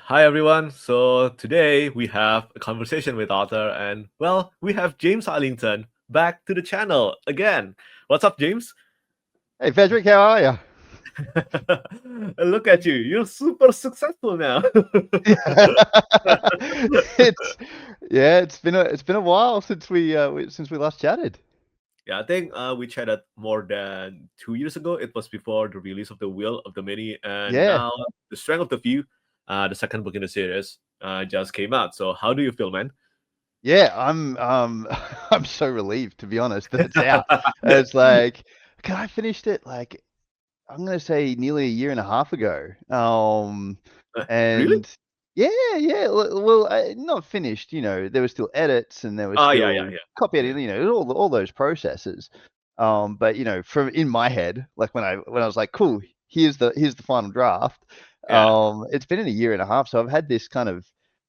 Hi everyone. So today we have a conversation with author and we have James Islington back to the channel again. What's up, James? Hey Petrik, how are you? Look at you. You're super successful now. it's it's been a while since we last chatted. Yeah, I think we chatted more than 2 years ago. It was before the release of The Will of the Many, and Yeah, now The Strength of the Few, the second book in the series, just came out. So how do you feel, man? yeah, I'm I'm so relieved, to be honest, that it's out. It's like, can I finished it like I'm gonna say nearly a year and a half ago. Really? And yeah, yeah, not finished. There were still edits and there was Oh yeah, yeah, still yeah, copy yeah. editing. All those processes. But from in my head, like when I was like, cool, here's the final draft. Yeah. It's been in a year and a half, so I've had this kind of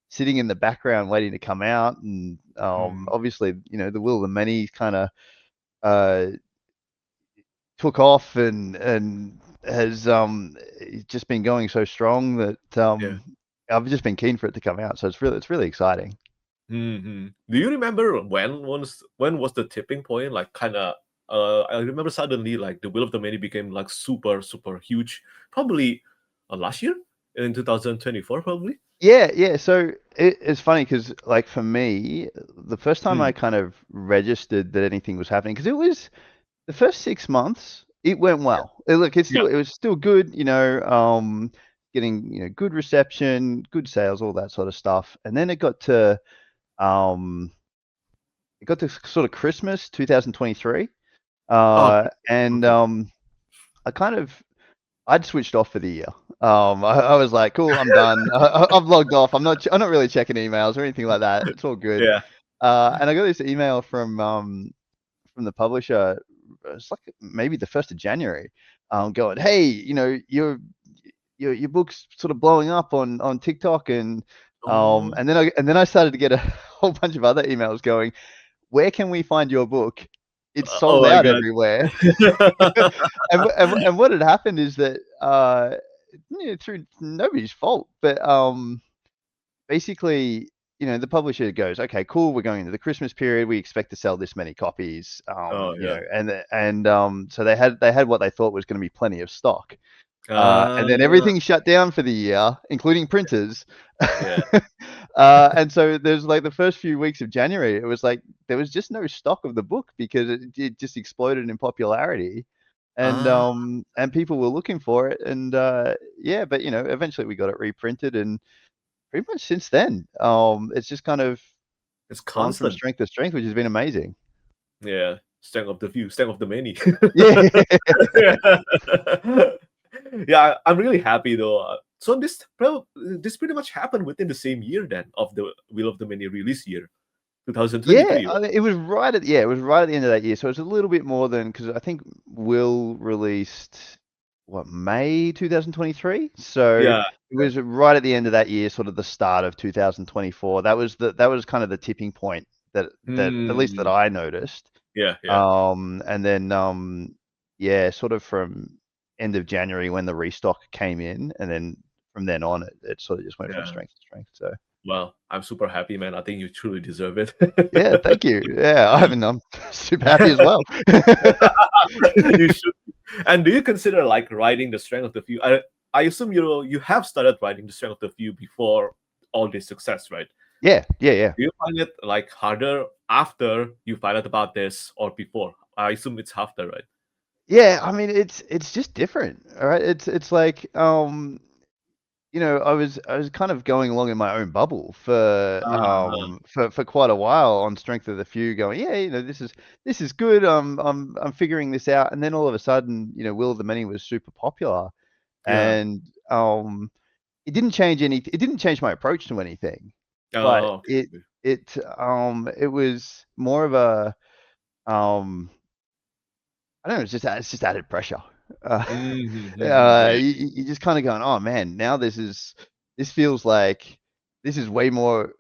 sitting in the background waiting to come out, and Mm. obviously, the will of the many kind of uh took off and has just been going so strong that Yeah. I've just been keen for it to come out. So it's really exciting. Do you remember when was the tipping point? Like kind of, I remember suddenly like the Will of the Many became like super super huge. Probably last year in 2024, probably. Yeah, yeah. So it's funny because like for me, the first time I Mm. kind of registered that anything was happening, because it was the first 6 months, it went well. Look, Yeah. it was still good, getting good reception, good sales, all that sort of stuff. And then um it got to sort of Christmas 2023. Oh. And Okay. I kind of I'd switched off for the year. I was like, cool, I'm done. I've logged off. I'm not really checking emails or anything like that. It's all good. Yeah. And I got this email from the publisher. It's like maybe the 1st of January, going, hey, your book's sort of blowing up on TikTok, Oh. and then I started to get a whole bunch of other emails going, where can we find your book? It's Oh sold my out God. everywhere. And what had happened is that through nobody's fault, but basically, the publisher goes, okay, cool, we're going into the Christmas period, we expect to sell this many copies, Oh yeah. so they had what they thought was going to be plenty of stock. And then Uh, everything shut down for the year, including printers. yeah. And so there's like the first few weeks of January, it was like there was just no stock of the book because it just exploded in popularity, Ah. and people were looking for it, and yeah, but eventually we got it reprinted, and pretty much since then, it's just kind of It's gone from constant. strength to strength, which has been amazing. Yeah. Strength of the few, strength of the many. Yeah. Yeah, I'm really happy though. So this pretty much happened within the same year then of the Will of the Many release year, Yeah, 2023, right? it was it was right at the end of that year, so it's a little bit more than, because I think Will released, what, May 2023? So Yeah, it was right at the end of that year, sort of the start of 2024. That was kind of the tipping point that at least that mm, I noticed. yeah, yeah, And then yeah, sort of from end of January when the restock came in, and then from then on, it sort of just went from yeah. strength to strength. So Well, I'm super happy, man. I think you truly deserve it. yeah, thank you. Yeah, I'm super happy as well. You should. And do you consider like writing the Strength of the Few? I assume you have started writing the Strength of the Few before all this success, right? Yeah, yeah, yeah. Do you find it like harder after you find out about this or before? I assume it's after, right? Yeah, I mean, it's just different, all right? It's like, I was kind of going along in my own bubble Uh, for quite a while on Strength of the Few, going, yeah, this is good. I'm figuring this out, and then all of a sudden, Will of the Many was super popular, yeah. and um, it didn't change my approach to anything, but Oh, it okay. it it was more of a um I don't know, it's just added pressure. Uh, Yeah. you're just kind of going, oh man, now this feels like this is way more.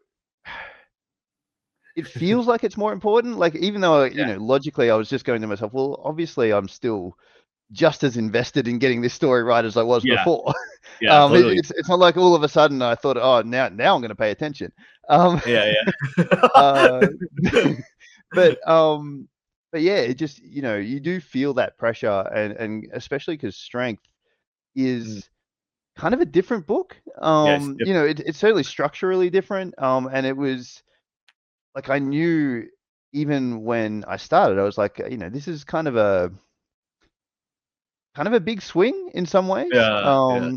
It feels like it's more important. Like, even though Yeah. logically I was just going to myself, well, obviously I'm still just as invested in getting this story right as I was Yeah, before. yeah, totally. It's not like all of a sudden I thought, oh, now I'm going to pay attention. Um, Yeah, uh, yeah. but but yeah, it just, you do feel that pressure, and especially because Strength Mm, is kind of a different book. yeah, it's It's certainly structurally different. And it was like I knew even when I started, I was like, this is kind of a big swing in some ways. yeah.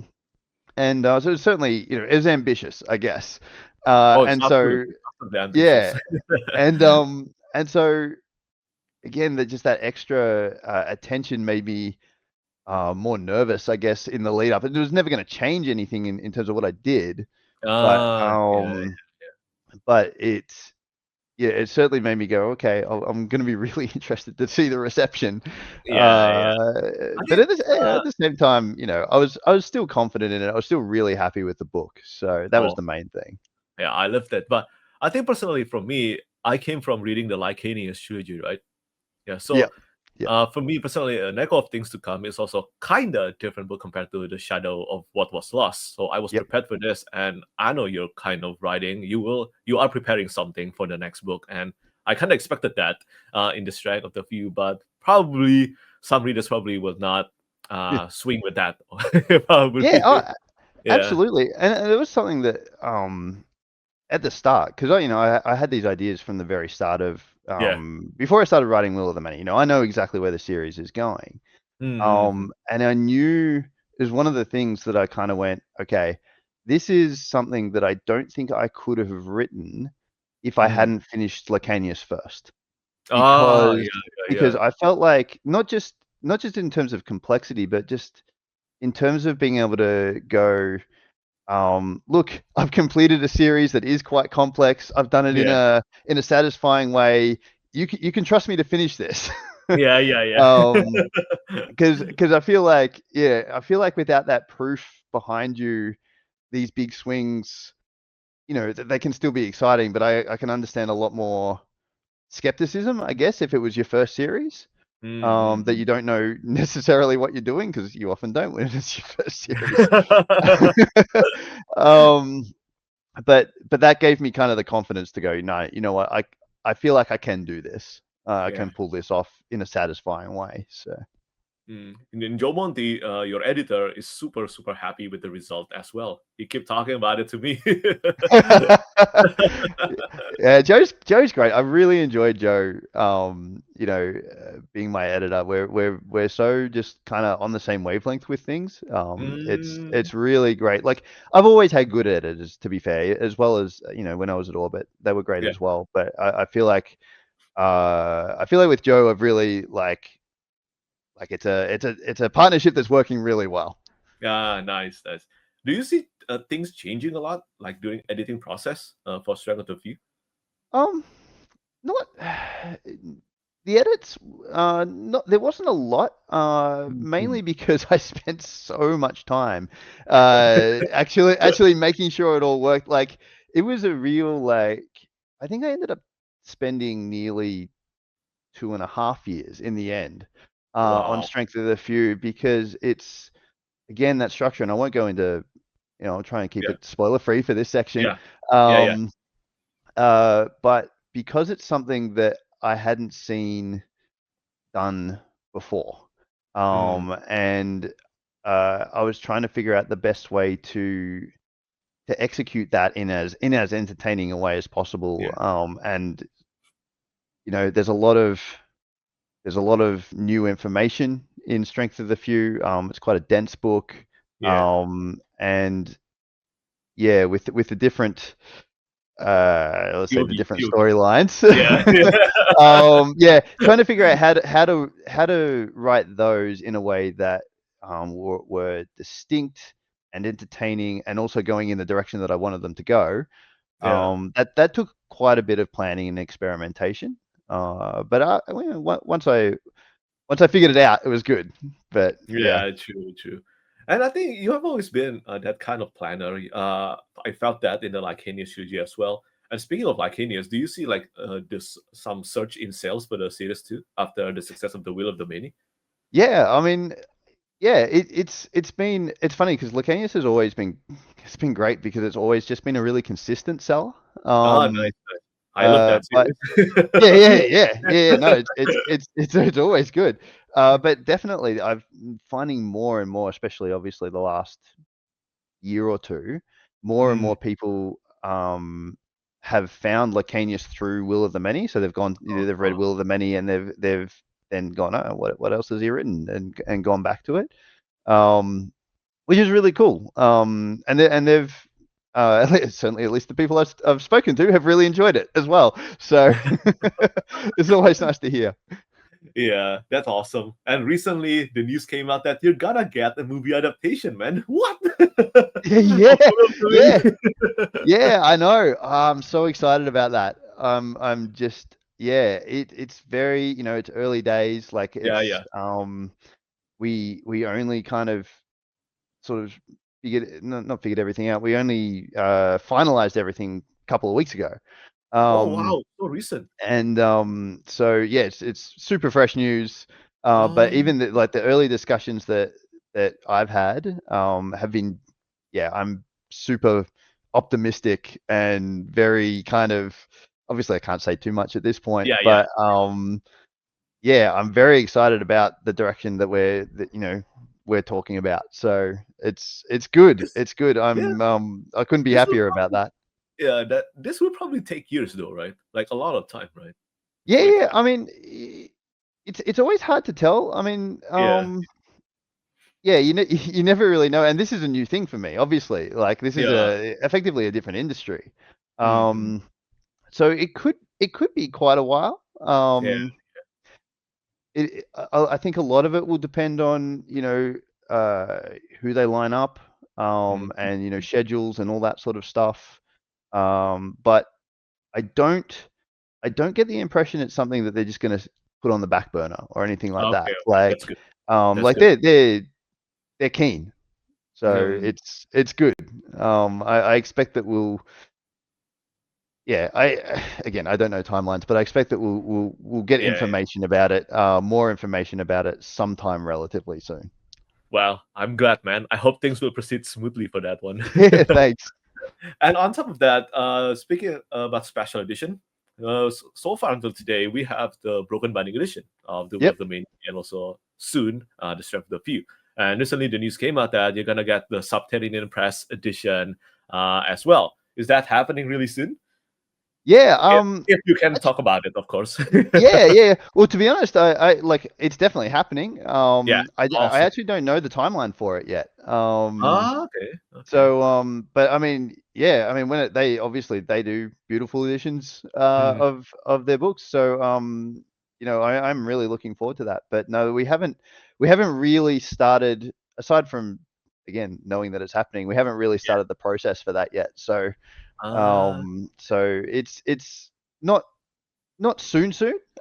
And so it's certainly, it was ambitious, I guess. Oh, it's And so absolutely ambitious. yeah, and so again, that just that extra attention made me more nervous, I guess, in the lead up. It was never going to change anything in terms of what I did, but Yeah, it's yeah, it certainly made me go, okay, I'm going to be really interested to see the reception. yeah. I But think, at the same time, I was still confident in it. I was still really happy with the book, so that was oh, the main thing. yeah, I love that. But I think personally, for me, I came from reading the Licanius Trilogy, right? Yeah, Yeah, so yeah, for me personally, A Echo of Things to Come is also kind of different book compared to The Shadow of What Was Lost. So I was yep, prepared for this, and I know you're kind of writing. You are preparing something for the next book, and I kind of expected that in the Strength of the Few, but probably some readers probably will not yeah, swing with that. yeah. Probably, Oh, yeah, absolutely. And it was something that at the start, because I had these ideas from the very start of yeah. before I started writing Will of the Many. I know exactly where the series is going. Mm-hmm. And I knew it was one of the things that I kind of went, okay, this is something that I don't think I could have written if I Mm. hadn't finished Lacanius first, Ah, because yeah. I felt like not just in terms of complexity, but just in terms of being able to go, look, I've completed a series that is quite complex. I've done it in Yeah. a satisfying way. You can trust me to finish this. Yeah. um, because I feel like without that proof behind you, these big swings, they can still be exciting, but I can understand a lot more skepticism, I guess, if it was your first series, that you Mm-hmm. don't know necessarily what you're doing, because you often don't when it's your first series. um, but that gave me kind of the confidence to go, no, you know what, I feel like I can do this. I Yeah. can pull this off in a satisfying way. So. In Joe Monty, your editor is super, super happy with the result as well. He kept talking about it to me. Yeah, Joe's great. I really enjoyed Joe. Being my editor, we're so just kind of on the same wavelength with things. It's Mm, it's really great. Like, I've always had good editors, to be fair, as well as when I was at Orbit, they were great yeah. as well. But I feel like with Joe, I've really like it's a partnership that's working really well. Yeah, nice. Do you see things changing a lot, like during editing process for Strength of the Few? Um, Not the edits, not there wasn't a lot, Mhm. mainly because I spent so much time, actually making sure it all worked. Like, it was a real, like, I think I ended up spending nearly 2.5 years in the end, on Wow. Strength of the Few, because it's, again, that structure, and I won't go into, I'll try and keep Yeah, it spoiler free for this section. yeah, yeah. Um, but because it's something that I hadn't seen done before, Mm, and I was trying to figure out the best way to execute that in as entertaining a way as possible. yeah, And there's a lot of new information in Strength of the Few. It's quite a dense book, yeah. and yeah, with the different, let's say, the different POV. storylines. Yeah. Yeah, trying to figure out how to write those in a way that were distinct and entertaining, and also going in the direction that I wanted them to go. Yeah. That took quite a bit of planning and experimentation. But once I figured it out, it was good. But yeah. Yeah, true. And I think you have always been that kind of planner. I felt that in the Licanius Trilogy as well. And speaking of Licanius, do you see like this some surge in sales for the series too after the success of the Will of the Many? Yeah, I mean, yeah, it's funny because Licanius has always been it's been great because it's always just been a really consistent seller. Ah, nice, nice. I love that But yeah, series. yeah, yeah, yeah. No, it's always good. But definitely, I've finding more and more, especially obviously the last year or two, more and Mm. more people have found Licanius through Will of the Many. So they've gone, they've read Uh-huh. Will of the Many, and they've then gone, oh, what else has he written, and gone back to it, which is really cool. And they've certainly, at least the people I've spoken to, have really enjoyed it as well. So it's always nice to hear. Yeah, that's awesome. And recently, the news came out that you're gonna get a movie adaptation, man. What? Yeah, Of Will of yeah, the yeah. I know. I'm so excited about that. I'm just, yeah. It's very, it's early days. Like Yeah, it's yeah. we only kind of sort of figured, not figured everything out. We only finalized everything a couple of weeks ago. Oh, Um, wow, so recent. and so yeah, it's super fresh news. But Um, even like the early discussions that I've had have been, yeah, I'm super optimistic and very kind of, obviously I can't say too much at this point, yeah, yeah. but yeah, I'm very excited about the direction we're talking about. So it's good. This, It's good. yeah, I couldn't be this will happier about probably, that. yeah, that this will probably take years though, right? Like a lot of time, right? Yeah, To make it yeah. happen. I mean, it's always hard to tell. I mean, Yeah, yeah, you never really know. And this is a new thing for me, obviously. Like this is yeah. effectively a different industry. Hmm. So it could be quite a while. Yeah, I think a lot of it will depend on, uh, who they line up, mhm. and schedules and all that sort of stuff. But I don't I don't get the impression it's something that they're just gonna put on the back burner or anything like Okay, that. okay. That's good. That's Like good. they're keen, so Hmm. it's good. I expect that we'll, yeah. I again, I don't know timelines, but I expect that we'll get Yeah, yeah. information about it, more information about it sometime relatively soon. Well, I'm glad, man. I hope things will proceed smoothly for that one. Yeah, thanks. And on top of that, speaking about special edition, so far until today, we have the Broken Binding edition of the Will Yep. of the Main, and also soon the Strength of the Few. And recently, the news came out that you're gonna get the Subterranean Press edition as well. Is that happening really soon? Yeah. If you can talk about it, of course. Yeah, yeah. Well, to be honest, I like it's definitely happening. Yeah, I awesome. actually don't know the timeline for it yet. Ah, okay, okay. So, but I mean, yeah, I mean, they obviously they do beautiful editions Mhm. of their books. So, I'm really looking forward to that. But no, we haven't really started, aside from, again, knowing that it's happening. We haven't really Yeah. started the process for that yet. So, Ah, it's not soon,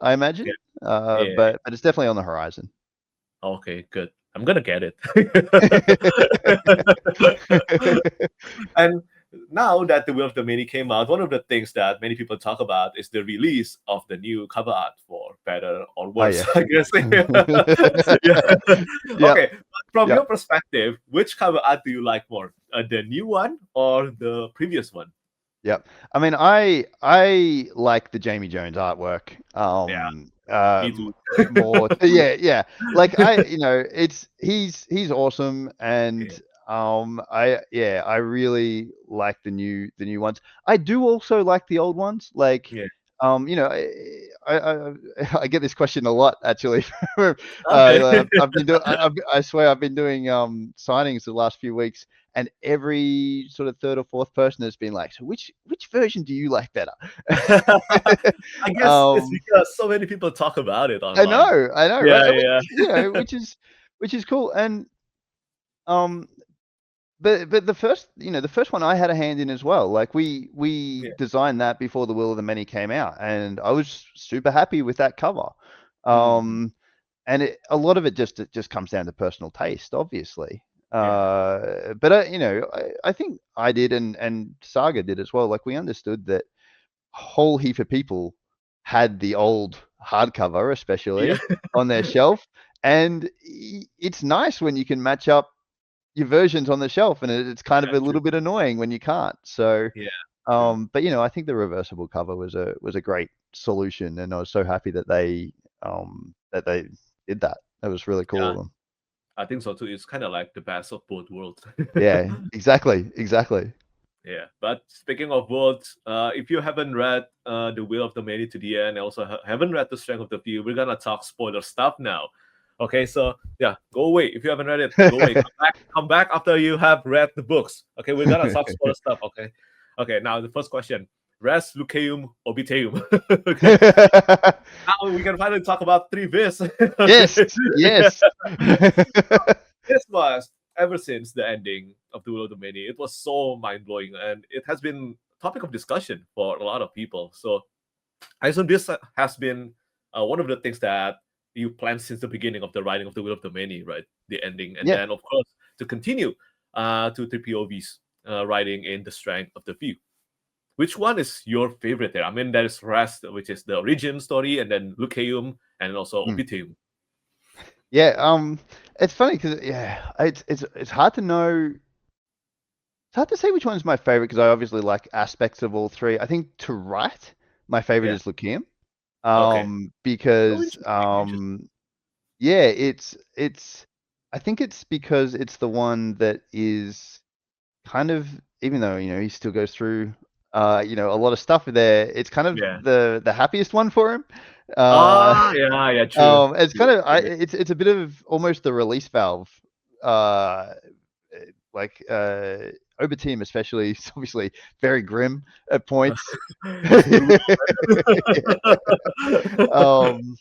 I yeah, imagine. yeah. But it's definitely on the horizon. Okay, good. I'm gonna get it. And now that the Will of the Many came out, one of the things that many people talk about is the release of the new cover art for better or Oh, worse, yes. I guess. Yeah. Yep, Okay, but from yep. your perspective, which cover art do you like more? The new one or the previous one? Yep. I mean, I like the Jamie Jones artwork. Yeah, me too. More. Yeah, yeah. Like he's awesome, Yeah, and I really like the new ones. I do also like the old ones. Like, yeah. I I get this question a lot actually. Okay. I swear I've been doing signings the last few weeks, and every sort of third or fourth person has been like, "So which version do you like better?" I guess it's um, because so many people talk about it I online. know, I know, right? Yeah, Which, yeah, which is cool. And um, but the first one I had a hand in as well. Like we yeah. designed that before the Will of the Many came out, and I was super happy with that cover. Mhm. Um, and a lot of it just comes down to personal taste, obviously. Yeah. But I think I did, and Saga did as well. Like we understood that a whole heap of people had the old hardcover, Yeah, especially on their shelf. And it's nice when you can match up your versions on the shelf, and it's kind of yeah, a true. little bit annoying when you can't. So, Yeah, true. but I think the reversible cover was a great solution, and I was so happy that they did that. That was really cool Yeah, of them. I think so too. It's kind of like the best of both worlds. Yeah, exactly, exactly. Yeah, but speaking of worlds, if you haven't read The Will of the Many to the end, and also haven't read The Strength of the Few, we're gonna talk spoiler stuff now. Okay, so yeah, go away. If you haven't read it, go away. Come back after you have read the books. Okay, we're gonna talk spoiler stuff. Okay, okay. Now the first question: Res Luceum Obiteum. Okay, now we can finally talk about three Vis. Yes, Okay, yes. this was ever since the ending of Duel of the Many. It was so mind blowing, and it has been topic of discussion for a lot of people. So I assume this has been one of the things that you planned since the beginning of the writing of the Will of the Many, right? The ending, and Yeah. then of course to continue to the POVs writing in the Strength of the Few. Which one is your favorite there? I mean, there's Rest, which is the origin story, and then Luceum, and also Mm. Obiteum. Yeah, it's funny because yeah, it's hard to know. It's hard to say which one's my favorite because I obviously like aspects of all three. I think to write, my favorite Yeah. is Lucium. Okay. Oh, Because interesting. Interesting. yeah, it's I think it's because it's the one that is kind of, even though he still goes through a lot of stuff there, it's kind of Yeah. the happiest one for him. Uh, Ah, yeah, yeah, true. it's True. kind of Yeah. it's a bit of almost the release valve. Uh, like Ober team especially is obviously very grim at points. It's brutal. um,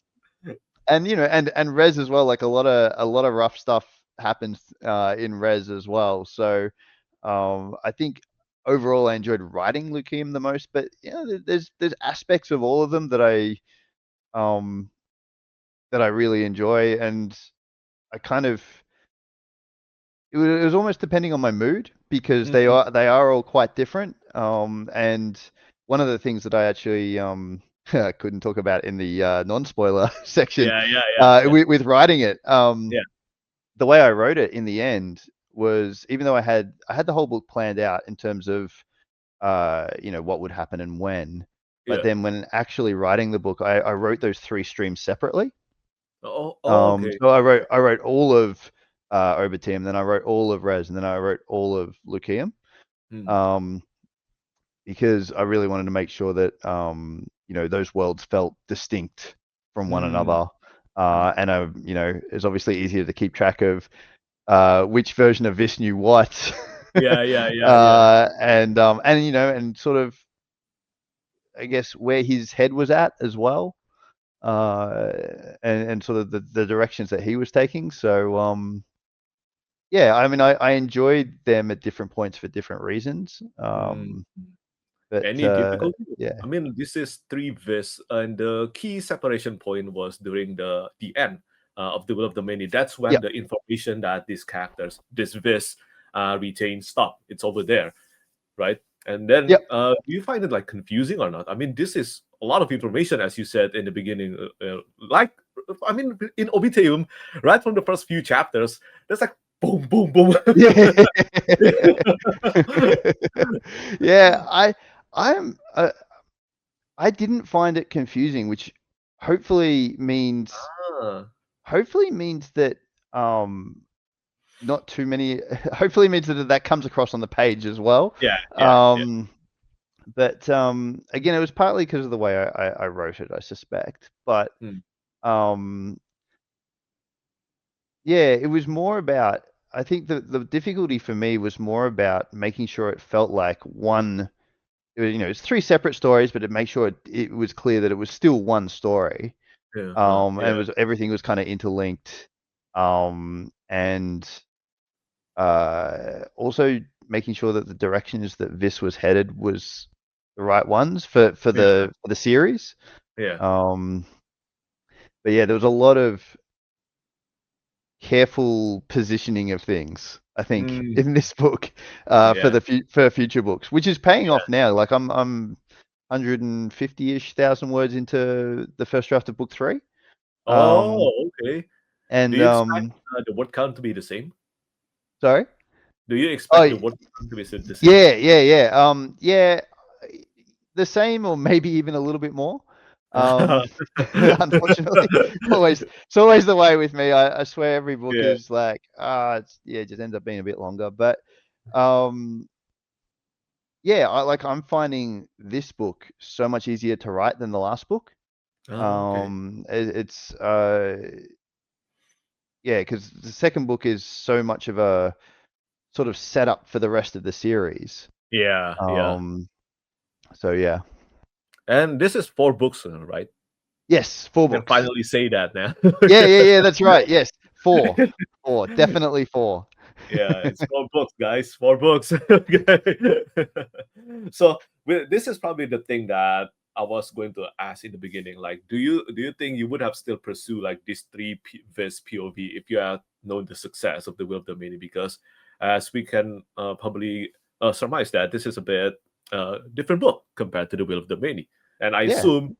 and and res as well. Like a lot of rough stuff happens in res as well. So I think overall I enjoyed writing Lucium the most. But there's aspects of all of them um that I really enjoy, and I kind of it was almost depending on my mood because Mhm. they are all quite different. And one of the things that I actually couldn't talk about in the non-spoiler section Yeah, yeah, yeah, yeah, with writing it, yeah, the way I wrote it in the end was, even though I had the whole book planned out in terms of what would happen and when, but yeah. then when actually writing the book, I wrote those three streams separately. Oh, oh, okay. So I wrote all of Oberteam, then I wrote all of Res, and then I wrote all of Lucium, Hmm. um, because I really wanted to make sure that those worlds felt distinct from one Hmm. another. Hmm. And it's obviously easier to keep track of which version of this knew what, Yeah, yeah, yeah, yeah. and and sort of, I guess, where his head was at as well, uh, and sort of the directions that he was taking. So yeah, I mean, I enjoyed them at different points for different reasons. Hmm. But Any difficulty? yeah, I mean, this is three Vis, and the key separation point was during the end of the Will of the Many. That's when yep, the information that these characters, this Vis, retain, stop. It's over there, right? And then, yep. do you find it like confusing or not? I mean, this is a lot of information, as you said in the beginning. Like, I mean, in Obiteum, right from the first few chapters, there's like boom, boom, boom. Yeah. Yeah, I'm I didn't find it confusing, which hopefully means Ah, hopefully means that um not too many hopefully means that that comes across on the page as well. yeah, yeah, yeah. Um but again, it was partly because of the way I wrote it, I suspect. But Hmm. um yeah, it was more about, I think the difficulty for me was more about making sure it felt like one. It was, it's three separate stories, but it made sure it was clear that it was still one story. Yeah, And it yeah. was, everything was kind of interlinked. And also making sure that the directions that Vis was headed was the right ones for Yeah, the series. yeah. Um, but yeah, there was a lot of careful positioning of things, I think, Mm, in this book, for yeah, for future books, which is paying off now. Like I'm 150-ish thousand words into the first draft of book 3. Um, Oh, okay. Do and you expect the word count to be the same? sorry. Do you Oh, expect the word count to be the same? yeah. The same, or maybe even a little bit more. Um, unfortunately, it's always the way with me. I swear every book Yeah. is like, it just ends up being a bit longer. But um, I'm finding this book so much easier to write than the last book. Oh, okay. It's because the second book is so much of a sort of setup for the rest of the series. Yeah, yeah. Um, so yeah. And this is 4 books, right? Yes, 4 You can books. finally say that now. Yeah, that's right. Yes, 4. 4, definitely 4. Yeah, it's 4 books, guys. 4 books. Okay. So this is probably the thing that I was going to ask in the beginning. Like, do you think you would have still pursued like these this POV if you had known the success of the Will of the Many? Because as we can probably surmise that this is a bit different book compared to the Will of the Many, and I Yeah, assume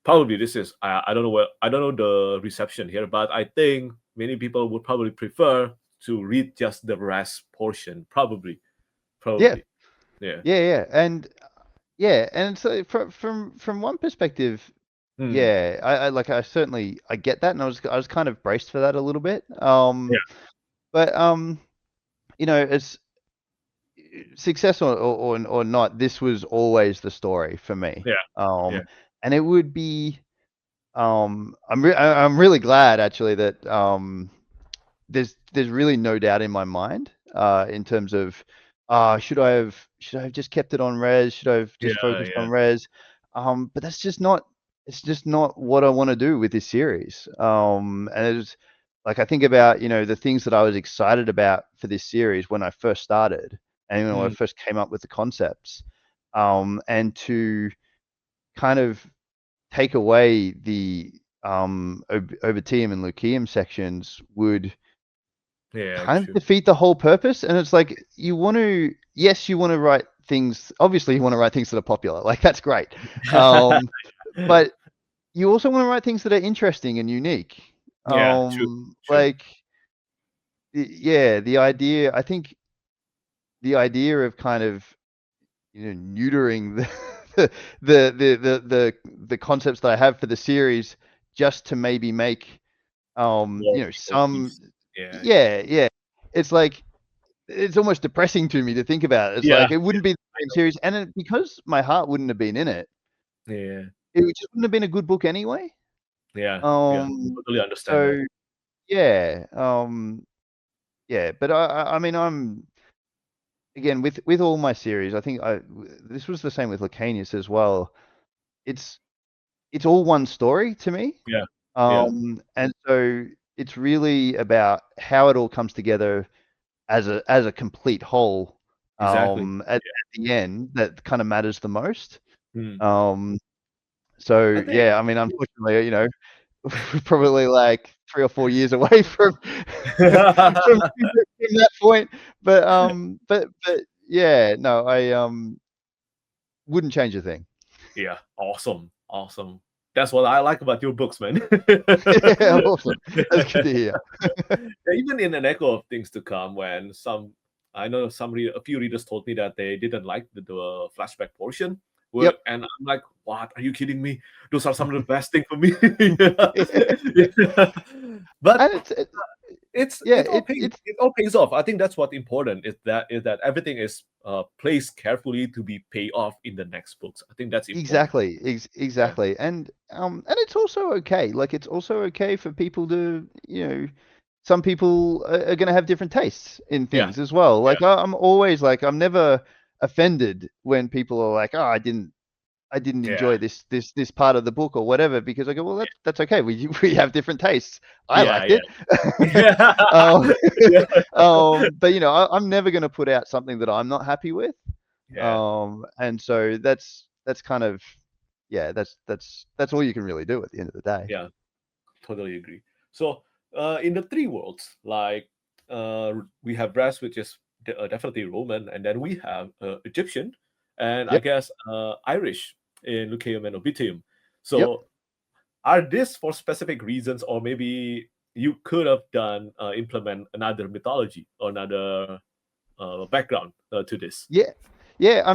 probably this is I don't know I don't know the reception here, but I think many people would probably prefer to read just the rest portion. Probably, yeah, probably, yeah. and so from one perspective, Hmm. I certainly I get that, and I was kind of braced for that a little bit. Yeah, But it's success or not, this was always the story for me. yeah, yeah, And it would be I'm really glad actually that there's really no doubt in my mind in terms of should I have just kept it on res? Should I have just yeah, focused yeah. on res? But that's just not it's just not what I want to do with this series. And it's like I think about the things that I was excited about for this series when I first started and when I Hmm. first came up with the concepts, and to kind of take away the Obitium and Lucium sections would Yeah, kind of true. defeat the whole purpose. And it's like you want to write things. Obviously, you want to write things that are popular. Like that's great, but you also want to write things that are interesting and unique. Yeah, true, true. Like yeah, the idea. I think the idea of kind of neutering the the concepts that I have for the series just to maybe make More some POVs. Yeah, yeah. It's like it's almost depressing to me to think about it. It's yeah, like it wouldn't be the I same know. series, and because my heart wouldn't have been in it, Yeah, it just wouldn't have been a good book anyway. yeah, yeah. Um, Totally understand so that. yeah, but I mean, I'm again with all my series. I think this was the same with Licanius as well. It's it's all one story to me. Yeah, yeah. And so it's really about how it all comes together as a complete whole, Exactly. at the end that kind of matters the most. Hmm. Um, so I think. yeah, I mean, unfortunately, we're probably like 3 or 4 years away from that point. But yeah, no, I wouldn't change a thing. Yeah, awesome, awesome. That's what I like about your books, man. Yeah, awesome. That's good to hear. Yeah, even in an echo of things to come, when I know a few readers told me that they didn't like the flashback portion, Yep. and I'm like, what? Are you kidding me? Those are some of the best thing for me. Yeah. But And yeah, it all pays off. I think that's what's important is that everything is placed carefully to be paid off in the next books. I think that's important. Yeah, exactly. And it's also okay. Like it's also okay for people to, some people are going to have different tastes in yeah, things as well. yeah, Like I'm always like I'm never offended when people are like, "Oh, I didn't yeah, enjoy this part of the book or whatever," because I go, "Well, that's okay. We we have different tastes. I yeah, liked yeah, it." yeah, um, yeah, but I'm never going to put out something that I'm not happy with. yeah, And so that's kind of yeah, that's all you can really do at the end of the day. yeah. Totally agree. So, in the 3 worlds, like we have brass, which is definitely Roman, and then we have Egyptian, and I Yep. guess Irish. in Lucaeum and Obitium. Yep. So are this for specific reasons, or maybe you could have done implement another mythology or another background to this? Yeah. Yeah, I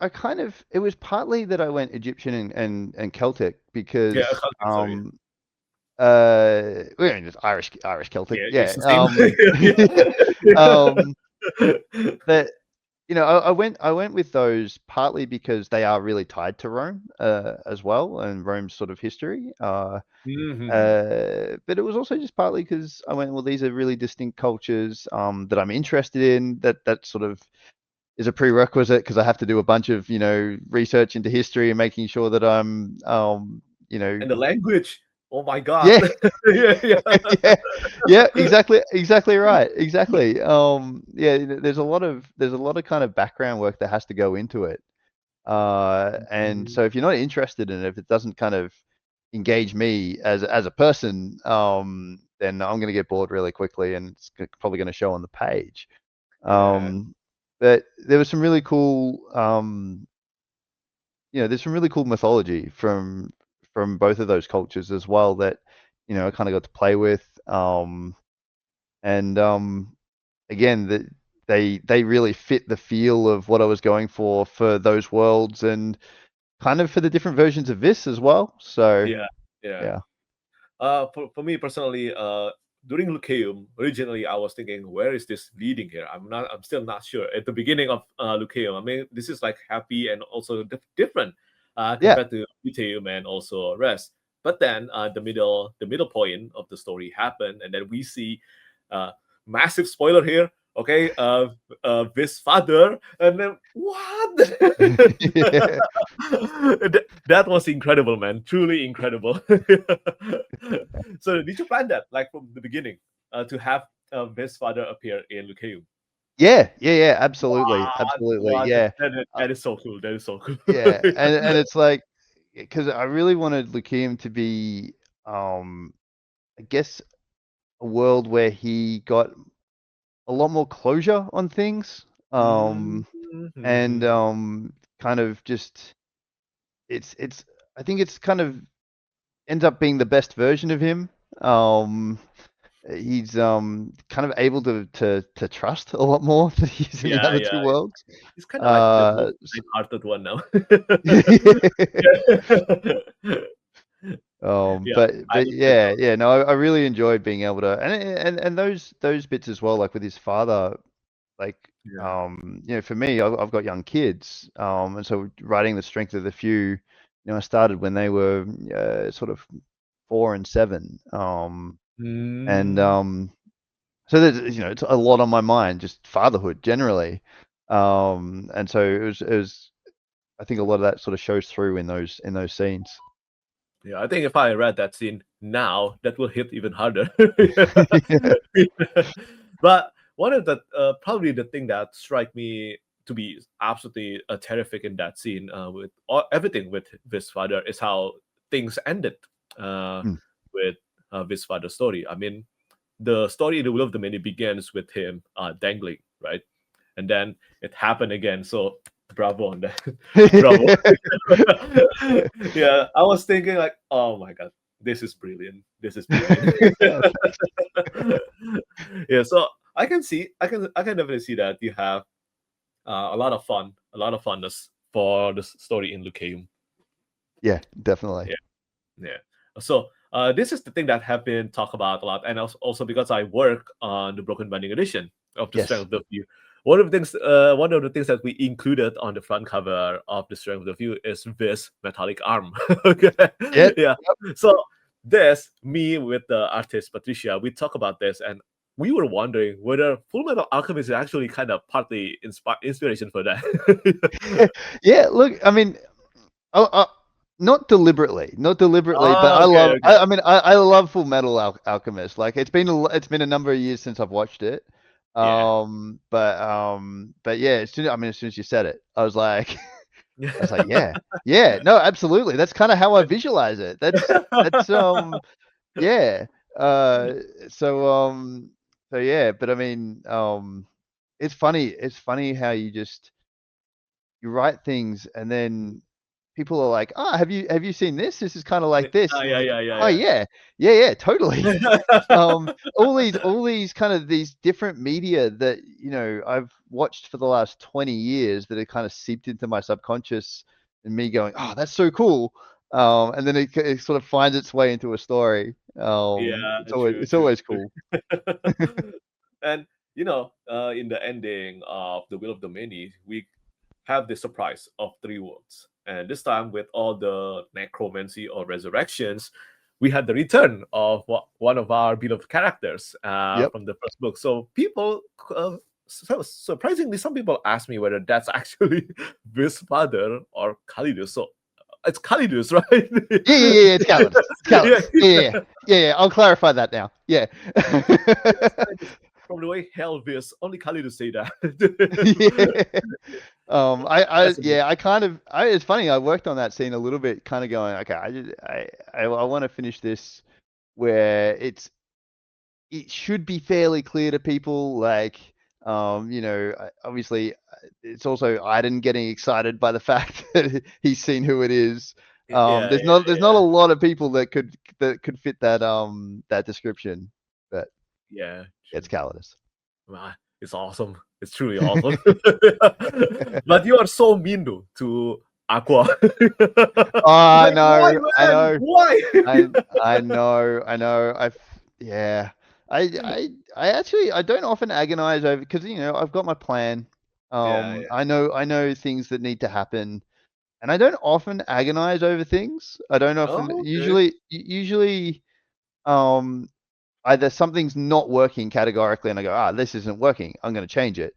kind of, it was partly that I went Egyptian and Celtic Yeah, because accounting, sorry. well, just Irish Celtic. Yeah, Yeah. it's the same. Um but I went with those partly because they are really tied to Rome as well, and Rome's sort of history. Mhm. But it was also just partly because I went, well, these are really distinct cultures that I'm interested in. That sort of is a prerequisite because I have to do a bunch of research into history and making sure that I'm you know And the language. Oh my God. yeah. Yeah, yeah. Yeah, yeah, exactly right, exactly. Yeah, there's a lot of kind of background work that has to go into it. And Mhm. so if you're not interested in it, if it doesn't kind of engage me as a person, then I'm going to get bored really quickly, and it's probably going to show on the page. Yeah. But there was some really cool, there's some really cool mythology from both of those cultures as well that I kind of got to play with. And again, that they really fit the feel of what I was going for those worlds, and kind of for the different versions of this as well. So Yeah. Yeah. yeah, For me personally, during Lucaeum, originally I was thinking, where is this leading here? I'm still not sure. At the beginning of Lucaeum, I mean, this is like happy and also different yeah, compared to Lucaeum and also rest. But then the middle point of the story happened, and then we see, uh, massive spoiler here. Okay, this father, and then what? yeah, That was incredible, man. Truly incredible. So, did you plan that, like from the beginning, to have his father appear in Lucaeum? yeah, yeah, yeah, absolutely, What? absolutely, What? yeah, That is so cool. That is so cool. yeah, and it's like because I really wanted Lucium to be, um, I guess, a world where he got a lot more closure on things, and Mhm. kind of just it's I think it's kind of ends up being the best version of him. Um, he's kind of able to trust a lot more than he is in the Yeah, other yeah. two worlds. He's kind of like the most Uh, light-hearted one now. Yeah, I but love that yeah, though. yeah, no, I really enjoyed being able to, and those bits as well, like with his father, like Yeah. for me, I've got young kids, and so writing the strength of the few, I started when they were sort of 4 and 7, and Mm. so there's it's a lot on my mind, just fatherhood generally, and so it was I think a lot of that sort of shows through in those scenes. Yeah, I think if I read that scene now, that will hit even harder. Yeah. But one of the probably the thing that strike me to be absolutely terrific in that scene, with everything with his father, is how things ended uh, Mm. with his father's story. I mean, the story in the Will of the Many begins with him dangling, right? And then it happened again. So bravo on that. Bravo. Yeah, I was thinking like, oh my god, this is brilliant. This is brilliant. Oh, thanks. Yeah, so I can definitely see that you have a lot of fun, a lot of funness for the story in Lucaeum. Yeah, definitely. Yeah, yeah. So this is the thing that have been talked about a lot, and also because I work on the Broken Binding edition of the Strength Yes. of the Few. One of the things that we included on the front cover of the Strength of the Few is this metallic arm. Okay, Yep. yeah. Yep. So this, me with the artist Patricia, we talk about this, and we were wondering whether Full Metal Alchemist is actually kind of partly inspiration for that. Yeah, look, I mean, not deliberately, but Oh, okay, okay. I mean, I love Full Metal Alchemist. Like, it's been a number of years since I've watched it. Yeah. But yeah, as soon as you said it, I was like, yeah, yeah, no, absolutely. That's kind of how I visualize it. That's yeah. Uh, so so yeah, but I mean, it's funny. It's funny how you write things and then people are like, "Oh, have you seen this? This is kind of like this." Yeah, And I'm yeah, like, yeah, "Oh yeah, yeah, yeah, totally." yeah. All these kind of these different media that I've watched for the last 20 years that are kind of seeped into my subconscious, and me going, "Oh, that's so cool," and then it sort of finds its way into a story. Yeah, It's always true, it's true, always true. cool. And in the ending of The Will of the Many, we have the surprise of three worlds. And this time, with all the necromancy or resurrections, we had the return of one of our beloved characters Yep. from the first book. So people, surprisingly, some people ask me whether that's actually Viz's father or Khalidus. So it's Khalidus, Yeah, yeah, yeah. It's right? Calidus. It's Yeah, Calidus. Yeah, yeah, yeah, yeah. I'll clarify that now. Yeah. from the way Helvis, only Khalidus say that. Yeah. That's a Yeah, I kind of, it's funny. I worked on that scene a little bit, kind of going, okay, I want to finish this where it should be fairly clear to people. Like, obviously, it's also Iden getting excited by the fact that he's seen who it is. yeah, There's not a lot of people that could fit that description, but yeah. it's Calidus. Wow, it's awesome. It's truly awesome. But you are so mean though to Aqua. I Like, why, know, I man? know. Why? I know. Yeah. I actually I don't often agonize over because I've got my plan. Yeah, yeah. I know things that need to happen, and I don't often agonize over things. I don't often Oh, okay. usually um either something's not working categorically, and I go, this isn't working. I'm going to change it.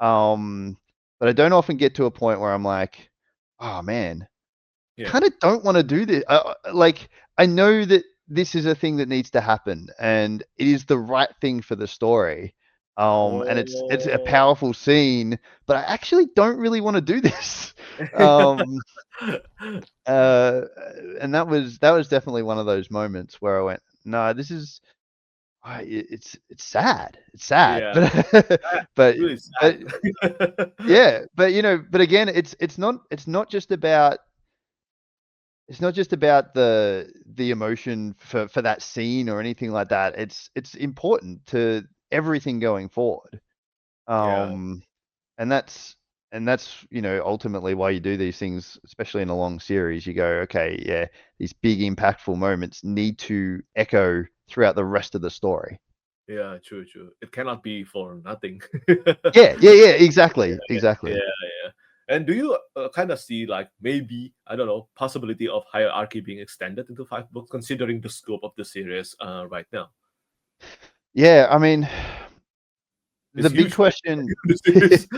Um, but I don't often get to a point where I'm like, oh man, Yeah. kind of don't want to do this. Like, I know that this is a thing that needs to happen, and it is the right thing for the story. And it's a Oh. powerful scene, but I actually don't really want to do this. Um, uh, and that was definitely one of those moments where I went, no, this is it's sad. It's sad, Yeah. but It's but really but sad. yeah, but again, it's not just about the emotion for that scene or anything like that. It's important to everything going forward. Yeah. Um, and that's ultimately why you do these things, especially in a long series. You go, okay, yeah, these big impactful moments need to echo throughout the rest of the story. Yeah, true, true. It cannot be for nothing. Yeah, yeah, yeah, Yeah, exactly, yeah, exactly. yeah. And do you kind of see like maybe I don't know possibility of hierarchy being extended into five books, considering the scope of the series right now? Yeah, I mean, It's the big huge, right? question, The series.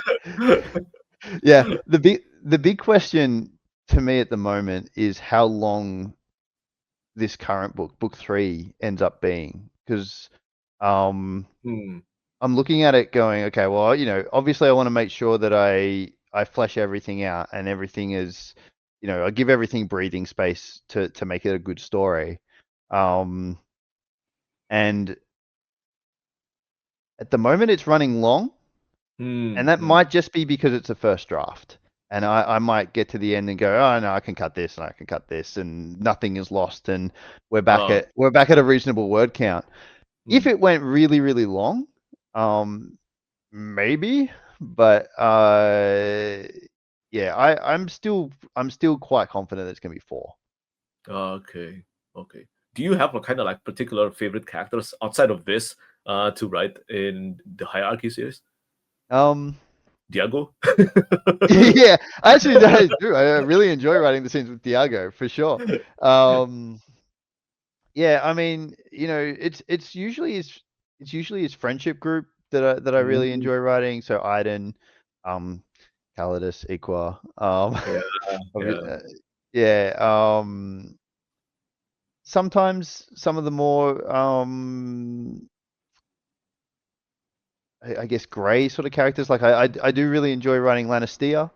yeah, the big question to me at the moment is how long this current book 3, ends up being. Because um, Hmm. I'm looking at it going, okay, well, obviously I want to make sure that I flesh everything out and everything is, I give everything breathing space to make it a good story. Um, and at the moment it's running long. And Hmm. that Hmm. might just be because it's a first draft. And I might get to the end and go, oh no, I can cut this and I can cut this and nothing is lost and we're back Oh. at we're back at a reasonable word count. If Hmm. it went really, really long, maybe, but yeah, I'm still quite confident it's gonna be 4. Okay. Okay. Do you have a kind of like particular favorite characters outside of this to write in the hierarchy series? Um, Diago. yeah, actually, I do. I really enjoy writing the scenes with Diago for sure. Um, Yeah, I mean, it's usually his friendship group that I really Mm, enjoy writing. So Iden, um, Calidus, Iqua, yeah. obvi- Yeah. yeah. Sometimes some of the more I guess gray sort of characters. Like I do really enjoy writing Lannistia,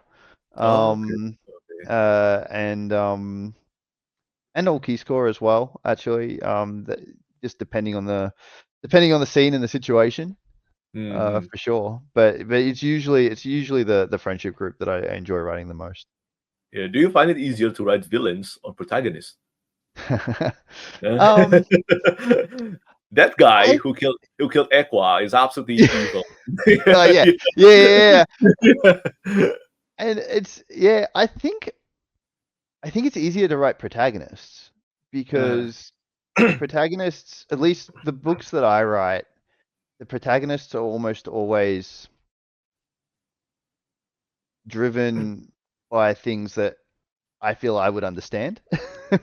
Oh, okay. um, Okay. and old Keyscore as well. Actually, just depending on the scene and the situation. Mm-hmm. For sure. But it's usually the friendship group that I enjoy writing the most. Yeah. Do you find it easier to write villains or protagonists? um, That guy I who killed Equa is absolutely evil. oh yeah, yeah, yeah, yeah. And I think it's easier to write protagonists Uh, because protagonists, at least the books that I write, the protagonists are almost always driven by things that I feel I would understand. yeah,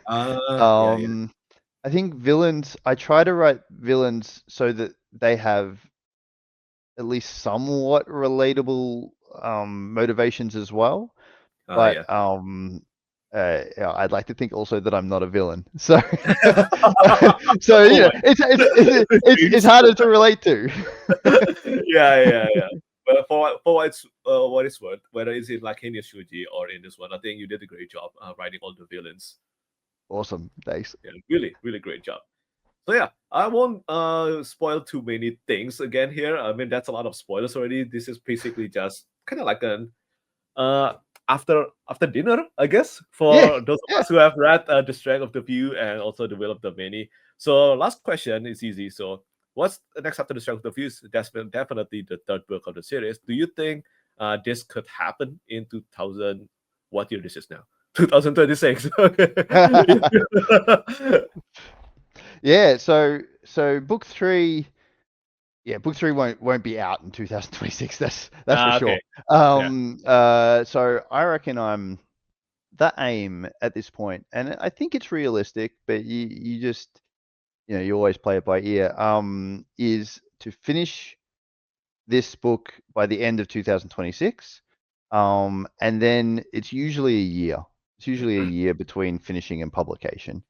yeah. I think villains, I try to write villains so that they have at least somewhat relatable motivations as well. But Yeah. yeah, I'd like to think also that I'm not a villain. So so Oh my it's dreams. harder to relate to. Yeah. But for what it's worth, whether it's in Licanius Trilogy or in this one, I think you did a great job writing all the villains. Awesome. Thanks. Yeah, really, really great job. So yeah, I won't spoil too many things again here. I mean, that's a lot of spoilers already. This is basically just kind of like an uh after dinner, I guess, Yeah. for those of Yeah. us who have read The Strength of the Few and also The Will of the Many. So last question is easy. So what's the next after The Strength of the Few? That's been definitely the third book of the series. Do you think this could happen in 2000? What year this is now? 2026. Yeah, so book 3, yeah, book 3 won't be out in 2026. That's for sure. Okay. Yeah. So I reckon I'm the aim at this point, and I think it's realistic, but you just, you always play it by ear, is to finish this book by the end of 2026. And then it's usually a year. It's usually a year between finishing and publication.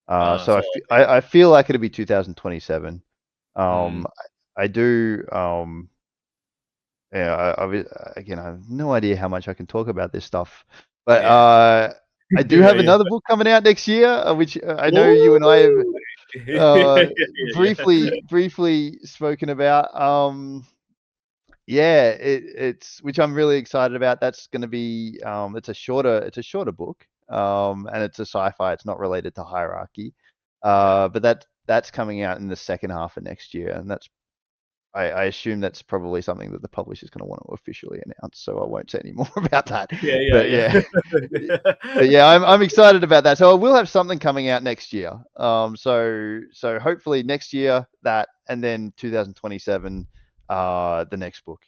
So So I feel like it'll be 2027. mm, I do. Yeah. Again, I have no idea how much I can talk about this stuff, but yeah. I do Yeah, have yeah. another book coming out next year, which I know you and I have Ooh. uh, Yeah. briefly spoken about. Yeah, it's which I'm really excited about. That's going to be it's a shorter book, and it's a sci-fi. It's not related to hierarchy, Yeah. but that's coming out in the second half of next year, and I assume that's probably something that the publisher's going to want to officially announce. So I won't say any more about that. But Yeah. yeah, but yeah, I'm excited about that. So I will have something coming out next year. So hopefully next year that, and then 2027, the next book.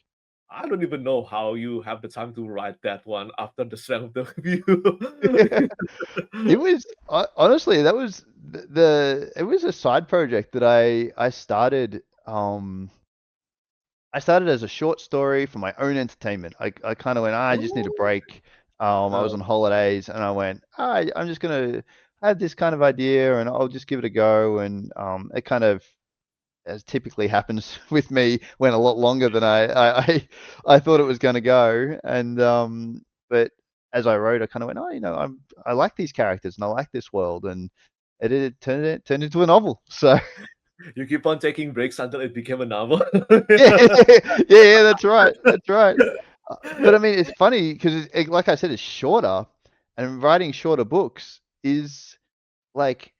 I don't even know how you have the time to write that one after the strength of the view. It was honestly, that was it was a side project that I started. I started as a short story for my own entertainment. I kind of went, I just need a Oh. break. I was on holidays, and I went, I'm just gonna I had this kind of idea, and I'll just give it a go. And it kind of, as typically happens with me, went a lot longer than I thought it was going to go. And but as I wrote, I kind of went, I like these characters and I like this world, and it turned into a novel. So You keep on taking breaks until it became a novel. yeah, yeah, that's right, that's right. But I mean, it's funny because, like I said, it's shorter, and writing shorter books is like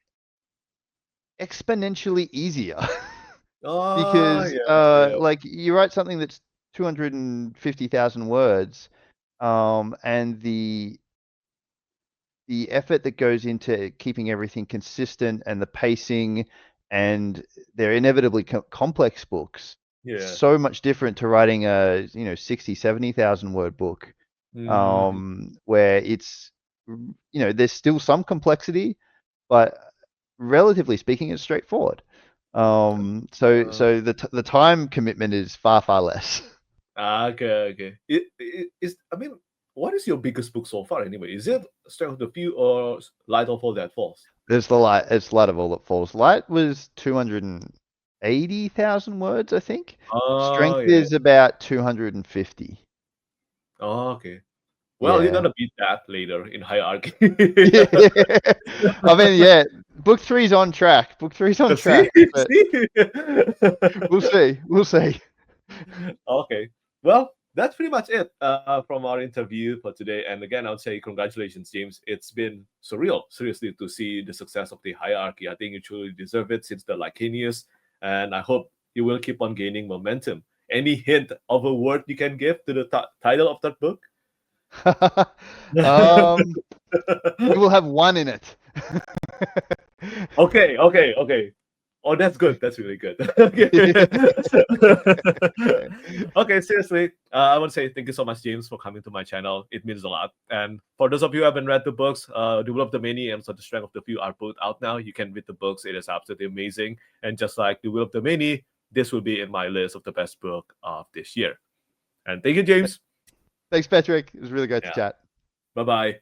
exponentially easier. Oh, Because yeah. like you write something that's 250,000 words, and the effort that goes into keeping everything consistent, and the pacing, and they're inevitably complex books. It's Yeah. so much different to writing a 60,000-70,000 word book, Mhm. where it's, there's still some complexity, but relatively speaking, it's straightforward. Uh, So the time commitment is far less. okay. I mean, what is your biggest book so far anyway? Is it Strength of the Few or Light of All That Falls? There's the light. It's Light of All That Falls. Light was 280,000 words, I think. Oh, Strength yeah. is about 250. Oh, okay. Well, you're Yeah. gonna beat that later in hierarchy. Yeah. I mean, yeah. Book three's on track. Book three's on See, track, but see. we'll see. We'll see. Okay. Well, that's pretty much it from our interview for today. And again, I would say congratulations, James. It's been surreal, seriously, to see the success of the hierarchy. I think you truly deserve it since the Licanius, and I hope you will keep on gaining momentum. Any hint of a word you can give to the title of that book? It will have one in it. Okay. Oh, that's good. That's really good. Okay. Okay, seriously, I want to say thank you so much, James, for coming to my channel. It means a lot. And for those of you who haven't read the books, Develop the Many and So the Strength of the Few are both out now. You can read the books. It is absolutely amazing. And just like Develop the Many, this will be in my list of the best book of this year. And thank you, James. Thanks, Petrik. It was really great to chat. Bye-bye.